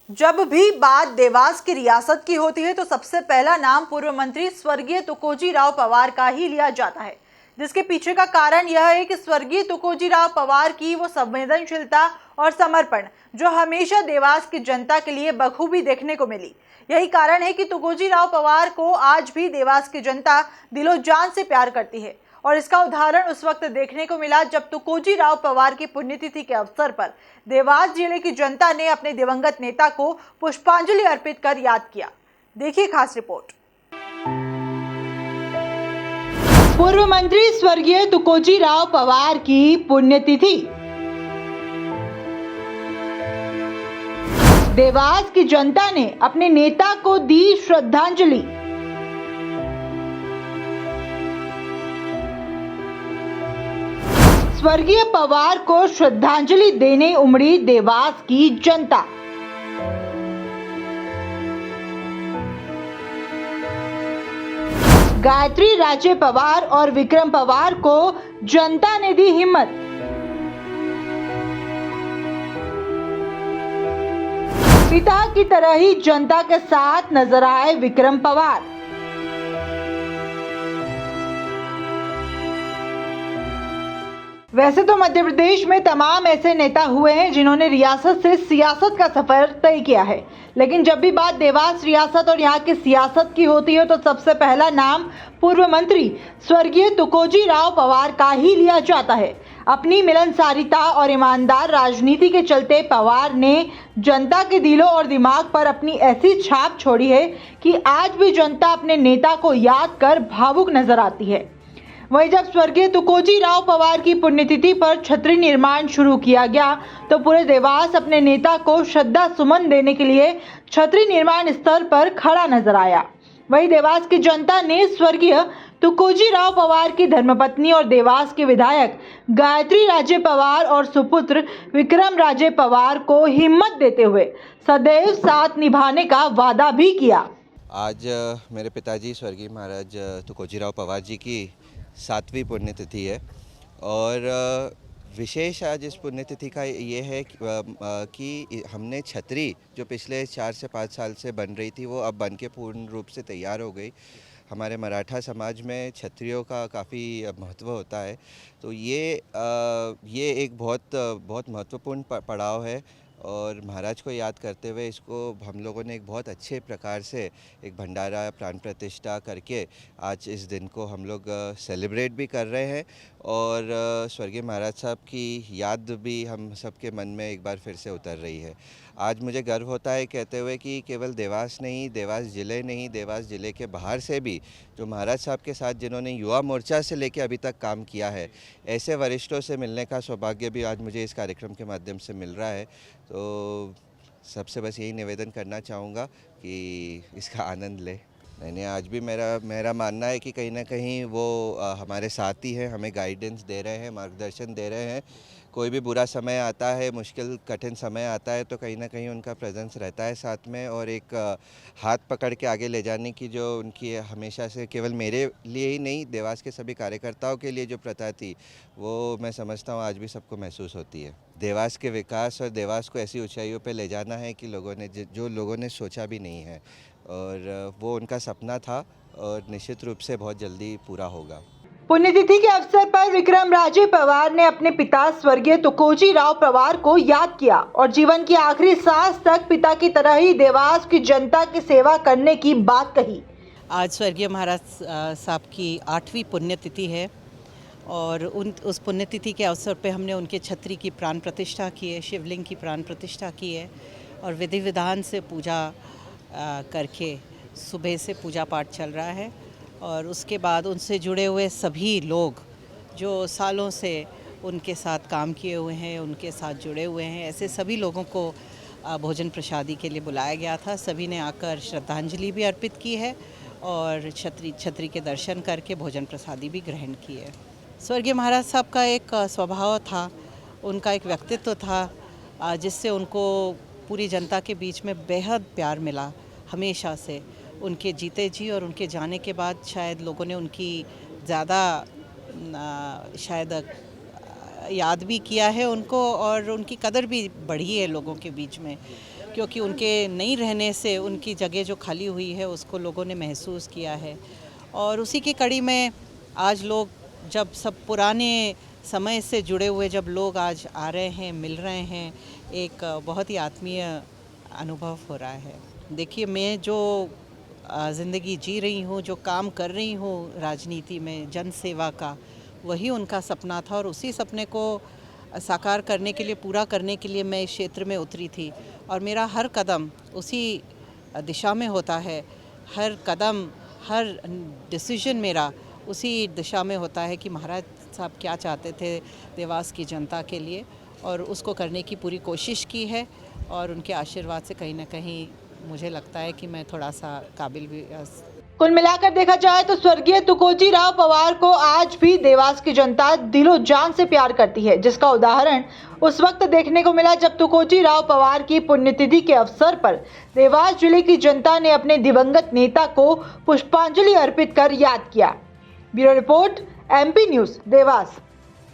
जब भी बात देवास की रियासत की होती है तो सबसे पहला नाम पूर्व मंत्री स्वर्गीय तुकोजी राव पवार का ही लिया जाता है, जिसके पीछे का कारण यह है कि स्वर्गीय तुकोजी राव पवार की वो संवेदनशीलता और समर्पण जो हमेशा देवास की जनता के लिए बखूबी देखने को मिली। यही कारण है कि तुकोजी राव पवार को आज भी देवास की जनता दिलो जान से प्यार करती है और इसका उदाहरण उस वक्त देखने को मिला जब तुकोजी राव पवार की पुण्यतिथि के अवसर पर देवास जिले की जनता ने अपने दिवंगत नेता को पुष्पांजलि अर्पित कर याद किया। देखिए खास रिपोर्ट। पूर्व मंत्री स्वर्गीय तुकोजी राव पवार की पुण्यतिथि। देवास की जनता ने अपने नेता को दी श्रद्धांजलि। स्वर्गीय पवार को श्रद्धांजलि देने उमड़ी देवास की जनता। गायत्री राजे पवार और विक्रम पवार को जनता ने दी हिम्मत। पिता की तरह ही जनता के साथ नजर आए विक्रम पवार। वैसे तो मध्य प्रदेश में तमाम ऐसे नेता हुए हैं जिन्होंने रियासत से सियासत का सफर तय किया है, लेकिन जब भी बात देवास रियासत और यहाँ की सियासत की होती है तो सबसे पहला नाम पूर्व मंत्री स्वर्गीय तुकोजी राव पवार का ही लिया जाता है। अपनी मिलनसारिता और ईमानदार राजनीति के चलते पवार ने जनता के दिलों और दिमाग पर अपनी ऐसी छाप छोड़ी है कि आज भी जनता अपने नेता को याद कर भावुक नजर आती है। वहीं जब स्वर्गीय तुकोजी राव पवार की पुण्यतिथि पर छतरी निर्माण शुरू किया गया तो पूरे देवास अपने नेता को श्रद्धा सुमन देने के लिए छतरी निर्माण स्थल पर खड़ा नजर आया। वहीं देवास की जनता ने स्वर्गीय तुकोजी राव पवार की धर्मपत्नी और देवास के विधायक गायत्री राजे पवार और सुपुत्र विक्रम राजे पवार को हिम्मत देते हुए सदैव साथ निभाने का वादा भी किया। आज मेरे पिताजी स्वर्गीय महाराज तुकोजी राव पवार जी की 7वीं पुण्यतिथि है और विशेष आज इस पुण्यतिथि का ये है कि हमने छतरी जो पिछले 4 से 5 साल से बन रही थी वो अब बन के पूर्ण रूप से तैयार हो गई। हमारे मराठा समाज में छतरियों का काफ़ी महत्व होता है, तो ये एक बहुत महत्वपूर्ण पड़ाव है और महाराज को याद करते हुए इसको हम लोगों ने एक बहुत अच्छे प्रकार से एक भंडारा प्राण प्रतिष्ठा करके आज इस दिन को हम लोग सेलिब्रेट भी कर रहे हैं और स्वर्गीय महाराज साहब की याद भी हम सबके मन में एक बार फिर से उतर रही है। आज मुझे गर्व होता है कहते हुए कि केवल देवास नहीं, देवास ज़िले के बाहर से भी जो महाराज साहब के साथ जिन्होंने युवा मोर्चा से लेकर अभी तक काम किया है, ऐसे वरिष्ठों से मिलने का सौभाग्य भी आज मुझे इस कार्यक्रम के माध्यम से मिल रहा है। तो सबसे बस यही निवेदन करना चाहूँगा कि इसका आनंद ले। नहीं, आज भी मेरा मानना है कि कहीं ना कहीं वो हमारे साथ ही हैं, हमें गाइडेंस दे रहे हैं, मार्गदर्शन दे रहे हैं। कोई भी बुरा समय आता है, मुश्किल कठिन समय आता है तो कहीं ना कहीं उनका प्रेजेंस रहता है साथ में और एक हाथ पकड़ के आगे ले जाने की जो उनकी हमेशा से केवल मेरे लिए ही नहीं देवास के सभी कार्यकर्ताओं के लिए जो प्रथा थी वो मैं समझता हूँ आज भी सबको महसूस होती है। देवास के विकास और देवास को ऐसी ऊंचाइयों पे ले जाना है कि जो लोगों ने सोचा भी नहीं है और वो उनका सपना था और निश्चित रूप से बहुत जल्दी पूरा होगा। पुण्यतिथि के अवसर पर विक्रम राजे पवार ने अपने पिता स्वर्गीय तुकोजी राव पवार को याद किया और जीवन की आखिरी सांस तक पिता की तरह ही देवास की जनता की सेवा करने की बात कही। आज स्वर्गीय महाराज साहब की 8वीं पुण्यतिथि है और उस पुण्यतिथि के अवसर पे हमने उनके छतरी की प्राण प्रतिष्ठा की है, शिवलिंग की प्राण प्रतिष्ठा की है और विधि विधान से पूजा करके सुबह से पूजा पाठ चल रहा है और उसके बाद उनसे जुड़े हुए सभी लोग जो सालों से उनके साथ काम किए हुए हैं, उनके साथ जुड़े हुए हैं, ऐसे सभी लोगों को भोजन प्रसादी के लिए बुलाया गया था। सभी ने आकर श्रद्धांजलि भी अर्पित की है और छतरी के दर्शन करके भोजन प्रसादी भी ग्रहण की है। स्वर्गीय महाराज साहब का एक स्वभाव था, उनका एक व्यक्तित्व था जिससे उनको पूरी जनता के बीच में बेहद प्यार मिला हमेशा से। उनके जीते जी और उनके जाने के बाद शायद लोगों ने उनकी ज़्यादा शायद याद भी किया है उनको और उनकी कदर भी बढ़ी है लोगों के बीच में। क्योंकि उनके नहीं रहने से उनकी जगह जो खाली हुई है उसको लोगों ने महसूस किया है। और उसी की कड़ी में आज लोग जब सब पुराने समय से जुड़े हुए जब लोग आज आ रहे हैं, मिल रहे हैं, एक बहुत ही आत्मीय अनुभव हो रहा है। देखिए, मैं जो ज़िंदगी जी रही हूँ, जो काम कर रही हूँ राजनीति में जन सेवा का, वही उनका सपना था और उसी सपने को साकार करने के लिए, पूरा करने के लिए मैं इस क्षेत्र में उतरी थी और मेरा हर कदम उसी दिशा में होता है। हर कदम, हर डिसीजन मेरा उसी दिशा में होता है कि महाराज साहब क्या चाहते थे देवास की जनता के लिए, और उसको करने की पूरी कोशिश की है। और उनके आशीर्वाद से कहीं ना कहीं मुझे लगता है कि मैं थोड़ा सा काबिल भी। कुल मिलाकर देखा जाए तो स्वर्गीय तुकोजी राव पवार को आज भी देवास की जनता दिलो जान से प्यार करती है, जिसका उदाहरण उस वक्त देखने को मिला जब तुकोजी राव पवार की पुण्यतिथि के अवसर पर देवास जिले की जनता ने अपने दिवंगत नेता को पुष्पांजलि अर्पित कर याद किया। Bureau report, MP news, Dewas.